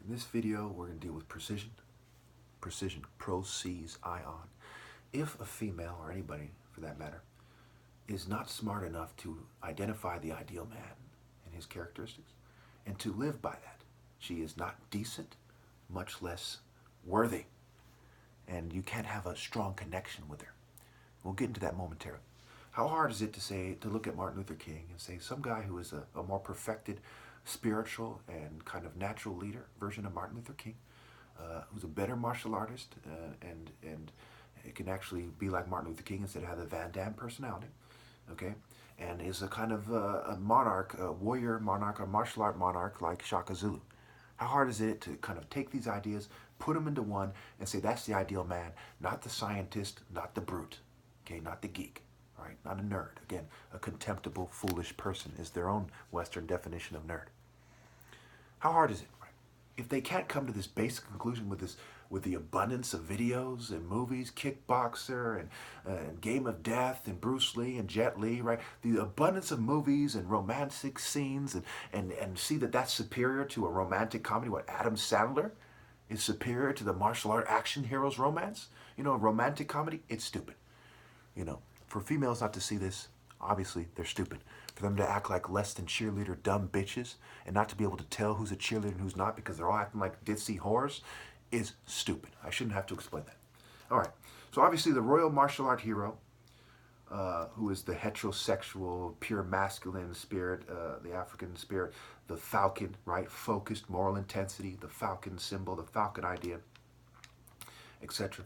In this video, we're going to deal with precision. Precision, pro-sees-ion. If a female, or anybody for that matter, is not smart enough to identify the ideal man and his characteristics, and to live by that, she is not decent, much less worthy. And you can't have a strong connection with her. We'll get into that momentarily. How hard is it to look at Martin Luther King and say some guy who is a more perfected spiritual and kind of natural leader version of Martin Luther King, who's a better martial artist and it can actually be like Martin Luther King instead of have the Van Damme personality, okay? And is a kind of a monarch, a warrior monarch, a martial art monarch like Shaka Zulu. How hard is it to kind of take these ideas, put them into one, and say that's the ideal man, not the scientist, not the brute, okay, not the geek, right? Not a nerd. Again, a contemptible, foolish person is their own Western definition of nerd. How hard is it, right? If they can't come to this basic conclusion with the abundance of videos and movies, Kickboxer and Game of Death and Bruce Lee and Jet Li, right? The abundance of movies and romantic scenes and see that that's superior to a romantic comedy, what Adam Sandler is superior to the martial art action hero's romance. You know, a romantic comedy, it's stupid. You know, for females not to see this, obviously they're stupid. For them to act like less than cheerleader dumb bitches and not to be able to tell who's a cheerleader and who's not because they're all acting like ditzy whores is stupid. I shouldn't have to explain that. All right. So obviously the royal martial art hero, who is the heterosexual, pure masculine spirit, the African spirit, the falcon, right? Focused, moral intensity, the falcon symbol, the falcon idea, etc.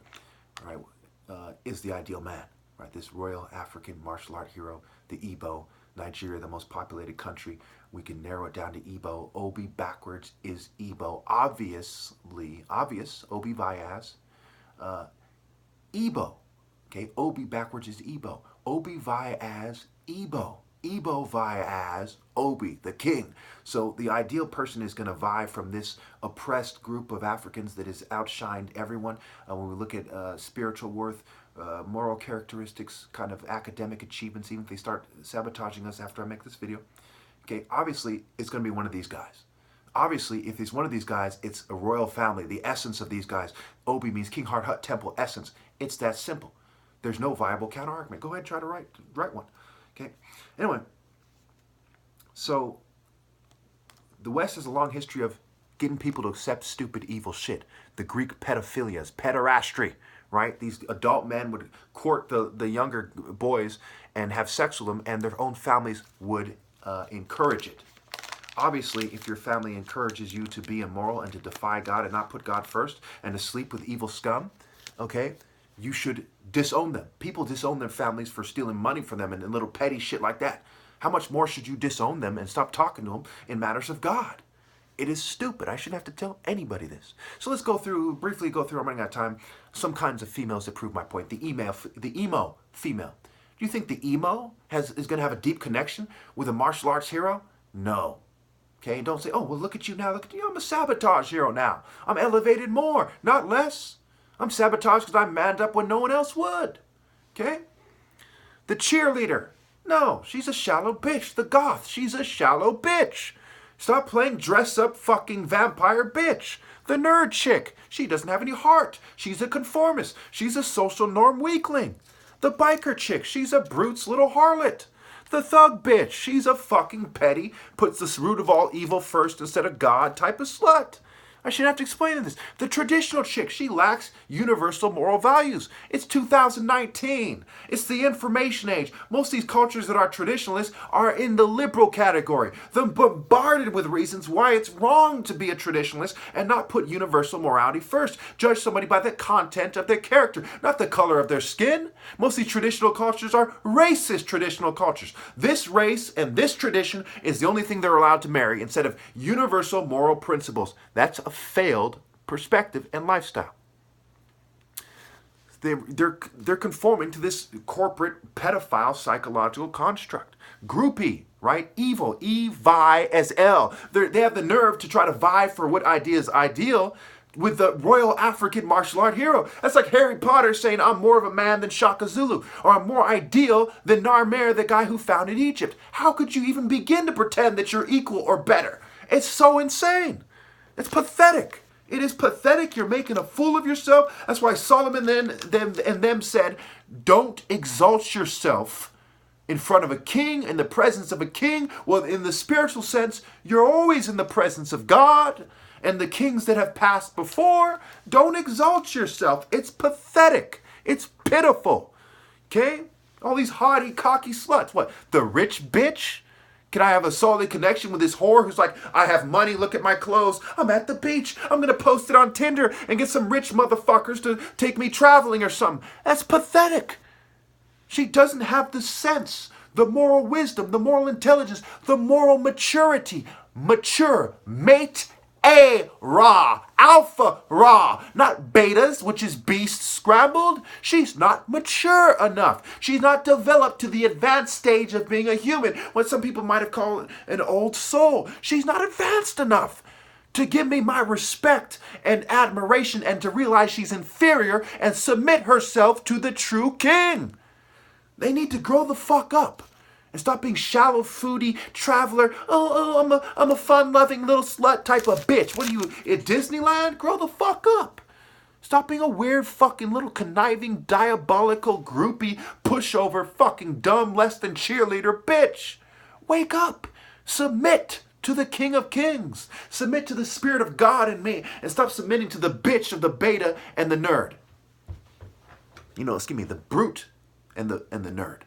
All right, is the ideal man, right? This royal African martial art hero, the Igbo, Nigeria, the most populated country. We can narrow it down to Igbo. Obi backwards is Igbo. Obviously, obvious, Obi Vyaz. Igbo. Okay, Obi backwards is Igbo. Obi Vyaz, Igbo. Igbo Vyaz, Obi, the king. So the ideal person is going to vie from this oppressed group of Africans that has outshined everyone. When we look at spiritual worth, moral characteristics, kind of academic achievements, even if they start sabotaging us after I make this video. Okay, obviously, it's going to be one of these guys. Obviously, if it's one of these guys, it's a royal family, the essence of these guys. Obi means King Heart Hut Temple, essence. It's that simple. There's no viable counter-argument. Go ahead and try to write one. Okay, anyway, so the West has a long history of getting people to accept stupid, evil shit. The Greek pedophilias, pederastry, right? These adult men would court the younger boys and have sex with them, and their own families would encourage it. Obviously, if your family encourages you to be immoral and to defy God and not put God first and to sleep with evil scum, okay, you should disown them. People disown their families for stealing money from them and little petty shit like that. How much more should you disown them and stop talking to them in matters of God? It is stupid. I shouldn't have to tell anybody this. So let's briefly go through, I'm running out of time, some kinds of females that prove my point. The emo female. Do you think the emo is going to have a deep connection with a martial arts hero? No. Okay, don't say, oh, well, look at you now. Look at you. I'm a sabotage hero now. I'm elevated more, not less. I'm sabotaged because I manned up when no one else would. Okay? The cheerleader. No, she's a shallow bitch. The goth, she's a shallow bitch. Stop playing dress-up fucking vampire bitch. The nerd chick, she doesn't have any heart. She's a conformist. She's a social norm weakling. The biker chick, she's a brute's little harlot. The thug bitch, she's a fucking petty, puts the root of all evil first instead of God type of slut. I shouldn't have to explain this. The traditional chick, she lacks universal moral values. It's 2019. It's the information age. Most of these cultures that are traditionalists are in the liberal category. They're bombarded with reasons why it's wrong to be a traditionalist and not put universal morality first. Judge somebody by the content of their character, not the color of their skin. Most of these traditional cultures are racist traditional cultures. This race and this tradition is the only thing they're allowed to marry instead of universal moral principles. That's a failed perspective and lifestyle. They're conforming to this corporate pedophile psychological construct. Groupie, right? Evil, E-Vi as L. They have the nerve to try to vie for what idea is ideal with the royal African martial art hero. That's like Harry Potter saying, I'm more of a man than Shaka Zulu, or I'm more ideal than Narmer, the guy who founded Egypt. How could you even begin to pretend that you're equal or better? It's so insane. It's pathetic. It is pathetic. You're making a fool of yourself. That's why Solomon them said, don't exalt yourself in front of a king, in the presence of a king. Well, in the spiritual sense, you're always in the presence of God and the kings that have passed before. Don't exalt yourself. It's pathetic. It's pitiful. Okay? All these haughty, cocky sluts. What? The rich bitch? Can I have a solid connection with this whore who's like, I have money, look at my clothes, I'm at the beach, I'm going to post it on Tinder and get some rich motherfuckers to take me traveling or something. That's pathetic. She doesn't have the sense, the moral wisdom, the moral intelligence, the moral maturity. Mature, mate, A-Ra, Alpha Ra, not betas, which is beast scrambled. She's not mature enough. She's not developed to the advanced stage of being a human, what some people might have called an old soul. She's not advanced enough to give me my respect and admiration and to realize she's inferior and submit herself to the true king. They need to grow the fuck up. And stop being shallow, foodie, traveler. I'm a fun-loving little slut type of bitch. What are you, at Disneyland? Grow the fuck up. Stop being a weird fucking little conniving, diabolical, groupie, pushover, fucking dumb, less than cheerleader bitch. Wake up. Submit to the King of Kings. Submit to the Spirit of God in me. And stop submitting to the bitch of the beta and the nerd. You know, excuse me, the brute and the nerd.